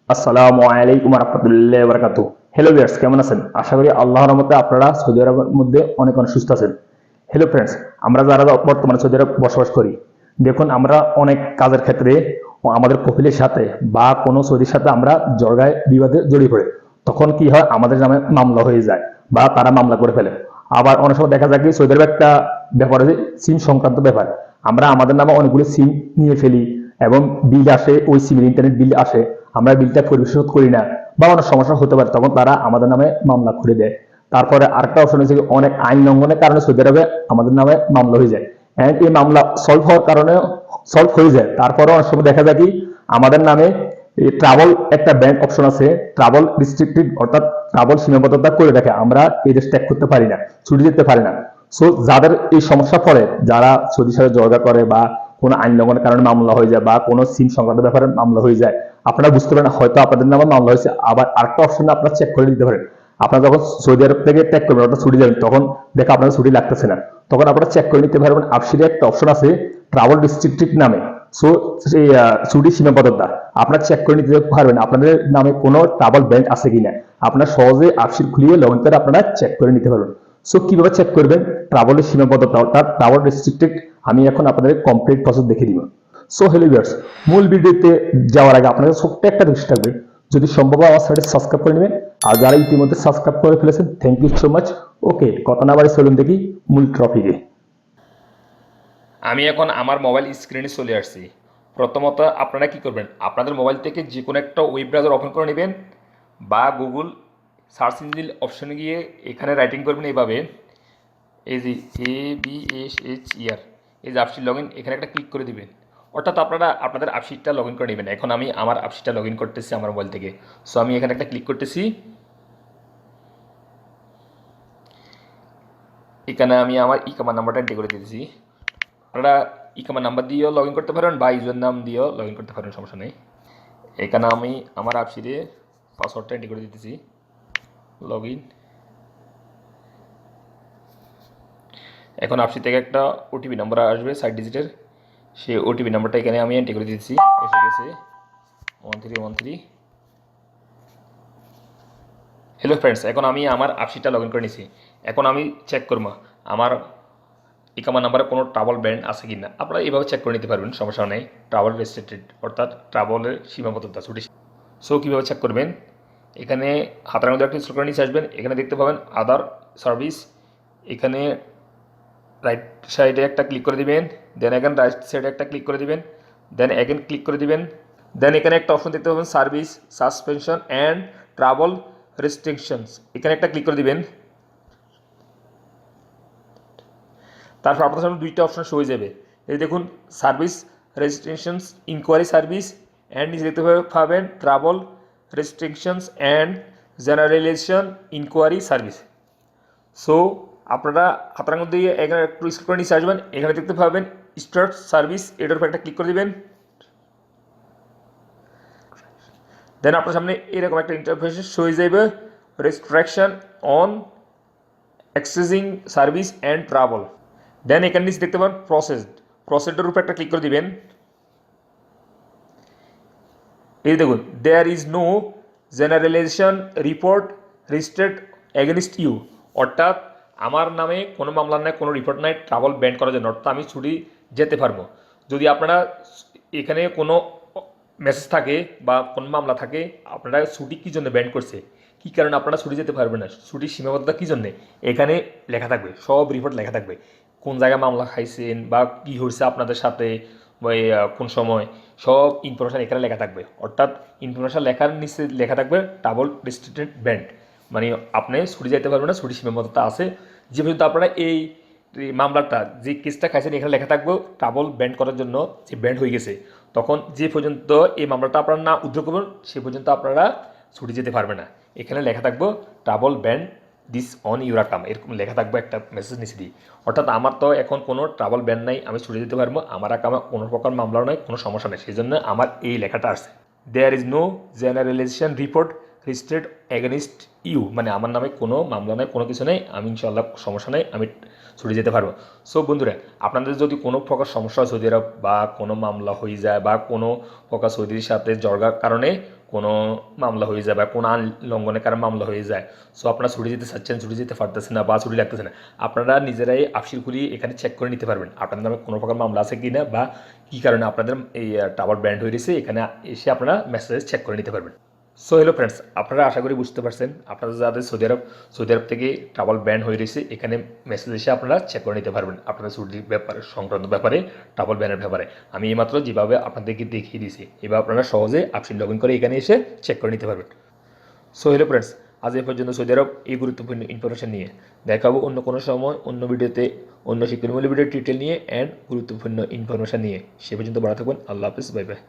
আসসালামু আলাইকুম রহমতুল্লাহ বারাকাতু। হ্যালো ভিউয়ার্স, কেমন আছেন? আশা করি আল্লাহর রহমতে আপনারা সৌদি আরবের মধ্যে অনেক অনেক সুস্থ আছেন। হ্যালো ফ্রেন্ডস, আমরা যারা বর্তমানে সৌদি আরব বসবাস করি, দেখুন আমরা অনেক কাজের ক্ষেত্রে আমাদের কফিলের সাথে বা কোনো সৌদির সাথে আমরা জড়ায় বিবাদে জড়িয়ে পড়ে, তখন কি হয়, আমাদের নামে মামলা হয়ে যায় বা তারা মামলা করে ফেলে। আবার অনেক সময় দেখা যায় কি, সৌদি আরবে একটা ব্যাপার আছে, সিম সংক্রান্ত ব্যাপার। আমরা আমাদের নামে অনেকগুলো সিম নিয়ে ফেলি এবং বিল আসে, ওই সিমের ইন্টারনেট বিল আসে, আমরা বিলটা পরিশোধ করি না বা অনেক সমস্যা হতে পারে, তখন তারা আমাদের নামে মামলা করে দেয়। তারপরে আরেকটা অপশন হচ্ছে অনেক আইন লঙ্ঘনের কারণে সৌদি আরবে আমাদের নামে মামলা হয়ে যায়। এন্ড এই মামলা সলভ হওয়ার কারণে সলভ হয়ে যায়, তারপরে অনেক সময় দেখা যায় কি আমাদের নামে ট্রাভেল একটা ব্যাংক অপশন আছে, ট্রাভেল রিস্ট্রিক্টেড, অর্থাৎ ট্রাভেল সীমাবদ্ধতা করে রাখে, আমরা এই দেশ ত্যাগ করতে পারি না, ছুটি যেতে পারি না। সো যাদের এই সমস্যা পড়ে, যারা সৌদির সাথে যোগাযোগ করে বা কোনো আইন লঙ্ঘনের কারণে মামলা হয়ে যায় বা কোনো সিম সংক্রান্ত ব্যাপারে মামলা হয়ে যায়, আপনারা বুঝতে পারেন হয়তো আপনাদের নামে মামলা হয়েছে। আবার আরেকটা অপশন আপনারা চেক করে দিতে পারেন। আপনারা যখন সৌদি আরব থেকে ত্যাগ করবেন, অর্থাৎ ছুটি যাবেন, তখন দেখা আপনাদের ছুটি লাগতেছে না, তখন আপনারা চেক করে নিতে পারবেন। আপসিরে একটা অপশন আছে ট্রাভেল রিস্ট্রিক্টেড নামে। সো সেই ছুটি সীমাবদ্ধতা আপনারা চেক করে নিতে পারবেন আপনাদের নামে কোনো ট্রাভেল ব্যাংক আছে কিনা। আপনারা সহজে আপসির খুলিয়ে লগ ইন করে আপনারা চেক করে নিতে পারবেন। সো কিভাবে চেক করবেন ট্রাভেলের সীমাবদ্ধতা, অর্থাৎ ট্রাভেল রেস্ট্রিক্টেড, আমি এখন আপনাদের কমপ্লিট প্রসেস দেখে দিব। সো হ্যালো ভিউয়ার্স, মূল ভিডিওতে যাওয়ার আগে আপনাদের ছোট্ট একটা রিকোয়েস্ট থাকবে, যদি সম্ভব হয় আমার চ্যানেলটি সাবস্ক্রাইব করে নেবেন। আর যারা ইতিমধ্যে সাবস্ক্রাইব করে ফেলেছেন, থ্যাংক ইউ সো মাচ। ওকে, কথা না বাড়ি চলুন দেখি মূল টপিকে। আমি এখন আমার মোবাইল স্ক্রিনে চলে আসছি। প্রথমত আপনারা কি করবেন, আপনাদের মোবাইল থেকে যে কোনো একটা ওয়েব ব্রাউজার ওপেন করে নেবেন বা গুগল সার্চ ইঞ্জিন অপশনে গিয়ে এখানে রাইটিং করবেন এইভাবে, এই যে ABSHER, এই যে আপসিট লগ ইন, এখানে একটা ক্লিক করে দিবেন। অর্থাৎ আপনারা আপনাদের আপসিটটা লগ ইন করে নেবেন। এখন আমি আমার আপসিটটা লগ ইন করতেছি আমার মোবাইল থেকে। সো আমি এখানে একটা ক্লিক করতেছি। এখানে আমি আমার ইকামার নাম্বারটা এন্ট্রি করে দিতেছি। আপনারা ইকামার নাম্বার দিয়েও লগ ইন করতে পারেন বা ইউজার নাম দিয়েও লগ ইন করতে পারেন, সমস্যা নেই। এখানে আমি আমার আপসিরে পাসওয়ার্ডটা এন্ট্রি করে দিতেছি, লগ ইন। এখন আপসি থেকে একটা ওটিপি নাম্বার আসবে 60 ডিজিটের, সেই ওটিপি নাম্বারটা এখানে আমি এন্ট্রি করে দিতেছি। এসে গেছে 1313। হ্যালো ফ্রেন্ডস, এখন আমি আমার আপসিটা লগ ইন করে নিছি। এখন আমি চেক করবো আমার ইকামা নাম্বারে কোনো ট্রাভেল ব্যান্ড আছে কি না। আপনারা এইভাবে চেক করে নিতে পারবেন, সমস্যা নেই। ট্রাভেল রেস্ট্রিক্টেড, অর্থাৎ ট্রাভেলের সীমাবদ্ধতা, ছুটি। সো কীভাবে চেক করবেন, এখানে হাতের মধ্যে একটা স্ক্রল করে নিচে আসবেন, এখানে দেখতে পাবেন আদার সার্ভিস। এখানে রাইট সাইডে একটা ক্লিক করে দিবেন, দেন এখানে রাইট সাইডে একটা ক্লিক করে দিবেন, দেন এগেন ক্লিক করে দিবেন। দেন এখানে একটা অপশন দেখতে পাবেন service suspension and travel restrictions, এখানে একটা ক্লিক করে দিবেন। তারপর আপনার সামনে দুইটা অপশন শো হয়ে যাবে। এই দেখুন service restrictions enquiry service, and নিচে দেখতে পাবেন travel restrictions and generalization enquiry service. So আপনারা হাতের মধ্যে এখানে একটু স্ক্রল করে নিচে আসবেন, এখানে দেখতে পাবেন স্টার্ট সার্ভিস, এটার উপর একটা ক্লিক করে দিবেন। দেন আপনার সামনে এরকম একটা ইন্টারফেস শো হয়ে যাবে, restriction on accessing service and travel. Then এখানে নিচে দেখতে পাবেন প্রসেসডের উপর একটা ক্লিক করে দিবেন। এই দেখুন there is no generalization report registered against you, অর্থাৎ আমার নামে কোনো মামলা নাই, কোনো রিপোর্ট নাই ট্রাভেল ব্যান করার জন্য, অর্থাৎ আমি ছুটি যেতে পারবো। যদি আপনারা এখানে কোনো মেসেজ থাকে বা কোনো মামলা থাকে, আপনারা ছুটি কী জন্য ব্যান করছে, কী কারণে আপনারা ছুটি যেতে পারবেন না, ছুটির সীমাবদ্ধতা কী জন্যে, এখানে লেখা থাকবে, সব রিপোর্ট লেখা থাকবে। কোন জায়গায় মামলা খাইছেন বা কী হয়েছে আপনাদের সাথে বা কোন সময়, সব ইনফরমেশান এখানে লেখা থাকবে। অর্থাৎ ইনফরমেশান লেখার নিচে লেখা থাকবে ট্রাভেল রেস্ট্রিক্টেড ব্যান্ড, মানে আপনি ছুটি যেতে পারবেন না, ছুটি সীমাবদ্ধতা আছে। যে পর্যন্ত আপনারা এই মামলাটা যে কেসটা খাইছেন এখানে লেখা থাকবে ট্রাভেল ব্যান্ড করার জন্য যে ব্যান্ড হয়ে গেছে, তখন যে পর্যন্ত এই মামলাটা আপনারা না উদ্ধার করবেন সে পর্যন্ত আপনারা ছুটি যেতে পারবে না। এখানে লেখা থাকবে travel band this on your আকাম, এরকম লেখা থাকবে একটা মেসেজ নিচে দিই। অর্থাৎ আমার তো এখন কোনো ট্রাভেল ব্যান নাই, আমি ছুটি যেতে পারবো, আমার আকামে কোনো প্রকার মামলাও নাই, কোনো সমস্যা নেই, সেই জন্য আমার এই লেখাটা আসছে। There is no generalization report registered against you, মানে আমার নামে কোনো মামলা নেই, কোনো কিছু নেই, আমি ইনশাআল্লাহ সমস্যা নেই, আমি ছুটে যেতে পারবো। সো বন্ধুরা, আপনাদের যদি কোনো প্রকার সমস্যা হয় সৌদি আরব, বা কোনো মামলা হয়ে যায়, বা কোনো প্রকার সৌদির সাথে জর্গার কারণে কোনো মামলা হয়ে যায়, বা কোনো আইন লঙ্ঘনের কারণে মামলা হয়ে যায়, সো আপনারা ছুটে যেতে চাচ্ছেন, ছুটে যেতে পারতেছেন না, বা ছুটি লাগতেছে না, আপনারা নিজেরাই আফসির খুলিয়ে এখানে চেক করে নিতে পারবেন আপনাদের নামে কোনো প্রকার মামলা আছে কি না, বা কী কারণে আপনাদের এই টাওয়ার ব্যান্ড হয়ে রয়েছে, এখানে এসে আপনারা মেসেজ চেক করে নিতে পারবেন। সো হ্যালো ফ্রেন্ডস, আপনারা আশা করি বুঝতে পারছেন, আপনাদের যাদের সৌদি আরব থেকে ট্রাভেল ব্যান হয়ে রয়েছে, এখানে মেসেজ এসে আপনারা চেক করে নিতে পারবেন আপনাদের ছুটির ব্যাপারে, সংক্রান্ত ব্যাপারে, ট্রাভেল ব্যানের ব্যাপারে। আমি এইমাত্র যেভাবে আপনাদেরকে দেখিয়ে দিয়েছি, এবার আপনারা সহজে আপসিন লগ ইন করে এখানে এসে চেক করে নিতে পারবেন। সো হ্যালো ফ্রেন্ডস, আজ এই পর্যন্ত সৌদি আরব এই গুরুত্বপূর্ণ ইনফরমেশন নিয়ে। দেখা হবে অন্য কোনো সময়, অন্য ভিডিওতে, অন্য শিক্ষণীয় ভিডিও ডিটেল নিয়ে অ্যান্ড গুরুত্বপূর্ণ ইনফরমেশন নিয়ে। সে পর্যন্ত ভালো থাকবেন। আল্লাহ হাফিজ, বাই বাই।